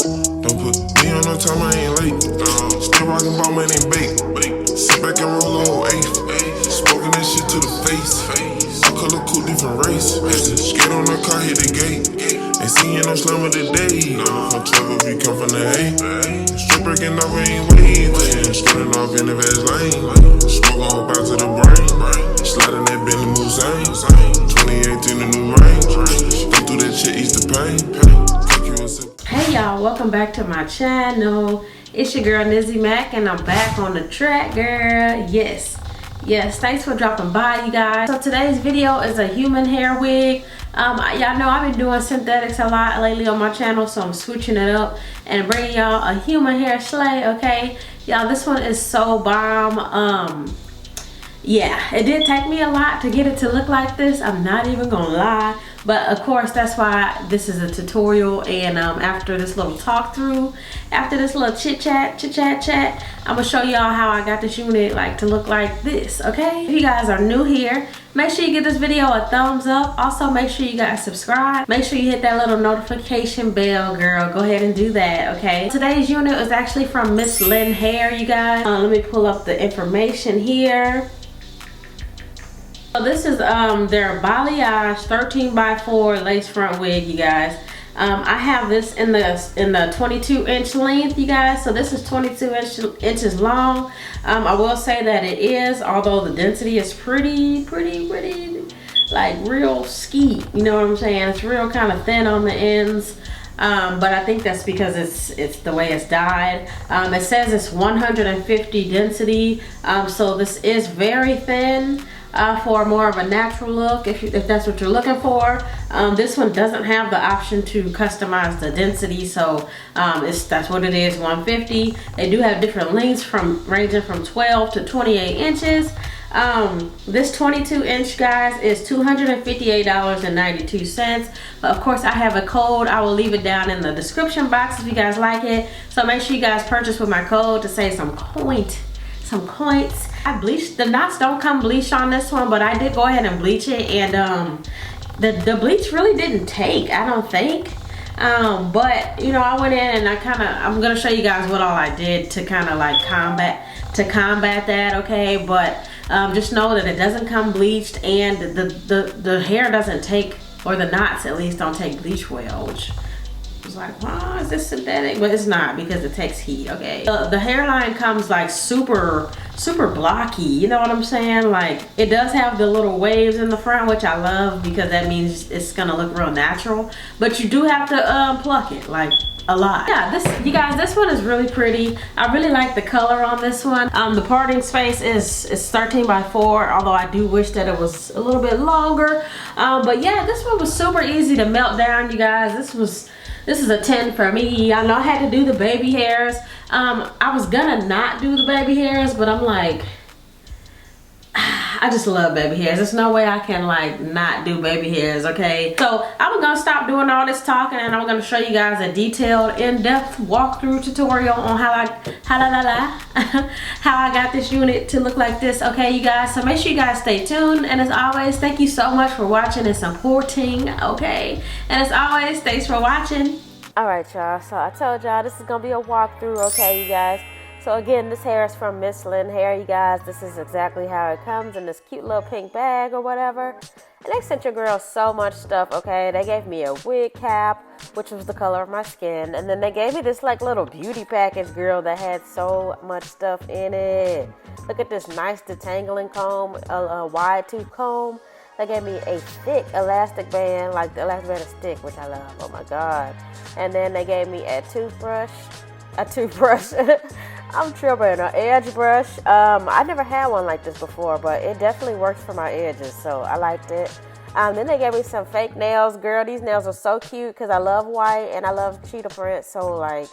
Don't put me on no time, I ain't late. Still rockin' ball, man, ain't bake. Sit back and roll a whole eighth. Smoking that shit to the face. All color cool, different race. Skate on the car, hit the gate. Ain't seeing no slammer today. From 12 if you come from the A. Strip breaking off, ain't waiting. Strutting off in the fast lane. Smoke on back to the brain. Sliding that Bentley Moussain. 2018, the new range. Go through that shit, ease the pain. Hey y'all, welcome back to my channel. It's your girl NIZZYMAC and I'm back on the track, girl. Yes, thanks for dropping by, you guys. So today's video is a human hair wig. Y'all know I've been doing synthetics a lot lately on my channel, so I'm switching it up and bringing y'all a human hair sleigh. Okay, y'all, this one is so bomb. Yeah, it did take me a lot to get it to look like this, I'm not even gonna lie, but of course that's why this is a tutorial. And after this little talk through, after this little chit chat, I'm gonna show y'all how I got this unit like to look like this. Okay, if you guys are new here, make sure you give this video a thumbs up. Also make sure you guys subscribe, make sure you hit that little notification bell, girl. Go ahead and do that. Okay, today's unit is actually from MsLynn hair, you guys. Let me pull up the information here. So this is their Balayage 13x4 lace front wig, you guys. I have this in the 22-inch length, you guys. So this is 22 inches long. I will say that it is, although the density is pretty like real skeet. You know what I'm saying? It's real kind of thin on the ends. But I think that's because it's the way it's dyed. It says it's 150 density. So this is very thin. For more of a natural look, if that's what you're looking for. This one doesn't have the option to customize the density, so that's what it is, 150. They do have different lengths ranging from 12 to 28 inches. This 22 inch, guys, is $258.92. But of course I have a code. I will leave it down in the description box if you guys like it, so make sure you guys purchase with my code to save some coins. I bleached the knots, don't come bleached on this one, but I did go ahead and bleach it, and the bleach really didn't take, I don't think. But you know, I went in and I'm gonna show you guys what all I did to kind of like combat that. Okay, but just know that it doesn't come bleached, and the hair doesn't take, or the knots at least don't take bleach well, which was like, wow, is this synthetic? But it's not, because it takes heat. Okay, the hairline comes like super blocky, you know what I'm saying? Like, it does have the little waves in the front, which I love, because that means it's gonna look real natural, but you do have to pluck it like a lot. Yeah, you guys, this one is really pretty. I really like the color on this one. The parting space is 13x4, although I do wish that it was a little bit longer. But yeah, this one was super easy to melt down, you guys. This is a 10 for me. I know I had to do the baby hairs. I was gonna not do the baby hairs, but I'm like, I just love baby hairs. There's no way I can like not do baby hairs. Okay, so I'm gonna stop doing all this talking, and I'm gonna show you guys a detailed, in-depth walkthrough tutorial on how I got this unit to look like this. Okay, you guys, so make sure you guys stay tuned, and as always, thank you so much for watching and supporting. Okay, and as always, thanks for watching. All right, y'all, so I told y'all this is gonna be a walkthrough. Okay, you guys. So again, this hair is from MsLynn hair, you guys. This is exactly how it comes in this cute little pink bag or whatever. And they sent your girl so much stuff, okay? They gave me a wig cap, which was the color of my skin. And then they gave me this like little beauty package, girl, that had so much stuff in it. Look at this nice detangling comb, a wide tooth comb. They gave me a thick elastic band, like the elastic band is thick, which I love, oh my God. And then they gave me a toothbrush. I'm tripping, an edge brush. I never had one like this before, but it definitely works for my edges, so I liked it. Then they gave me some fake nails. Girl, these nails are so cute because I love white and I love cheetah print, so like